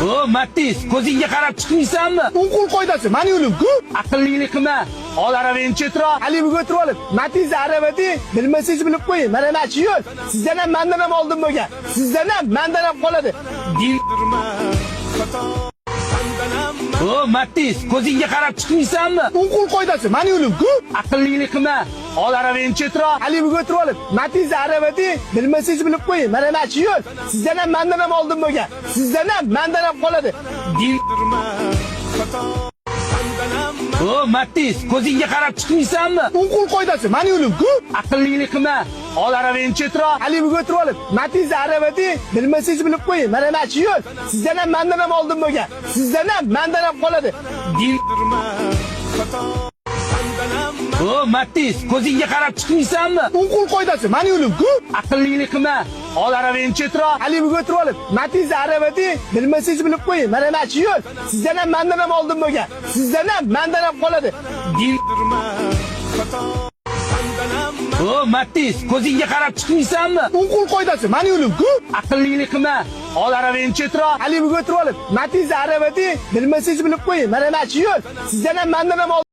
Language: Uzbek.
O Matiz, ko'zingga qarab chiqmaysanmi? O'qul qoidasi, meni yo'lim-ku. Aqllilik qilma. Ol aravani chetroq. Alibiga o'tirib olib, Matiz aravati, bilmasangiz bilib qo'ying. Mana nachi yo'l. Sizdan ham mendan ham oldin bo'lgan. Sizdan ham mendan ham qoladi. O Matiz, ko'zingga qarab chiqmaysanmi? O'qul qoidasi, meni yo'lim-ku. Aqllilik qilma. Ol aravani chetroq. Alibiga o'tirib olib, Matiz aravati, bilmasangiz bilib qo'ying. Mana nachi yo'l. Sizdan ham mendan ham oldin bo'lgan. Sizdan ham mendan ham qoladi. O Matiz, ko'zingga qarab chiqmaysanmi? O'qul qoidasi, meni yo'lim-ku. Aqllilik qilma. Ol aravani chetroq. Alibiga o'tirib olib, Matiz aravati, bilmasangiz bilib qo'ying. Mana nachi yo'l. Sizdan ham mendan ham oldin bo'lgan. Sizdan ham mendan ham qoladi. O Matiz, ko'zingga qarab chiqmaysanmi? O'qul qoidasi, meni yo'lim-ku. Aqllilik qilma. Ol aravani chetroq. Alibiga o'tirib olib, Matiz aravati, bilmasangiz bilib qo'ying. Mana nachi yo'l. Sizdan ham mendan ham oldin bo'lgan. Sizdan ham mendan ham qoladi. O Matiz, ko'zingga qarab chiqmaysanmi? O'qul qoidasi, meni yo'lim-ku. Aqllilik qilma. Ol aravani chetroq. Alibiga o'tirib olib, Matiz aravati, bilmasangiz bilib qo'ying. Mana nachi yo'l. Sizdan ham mendan ham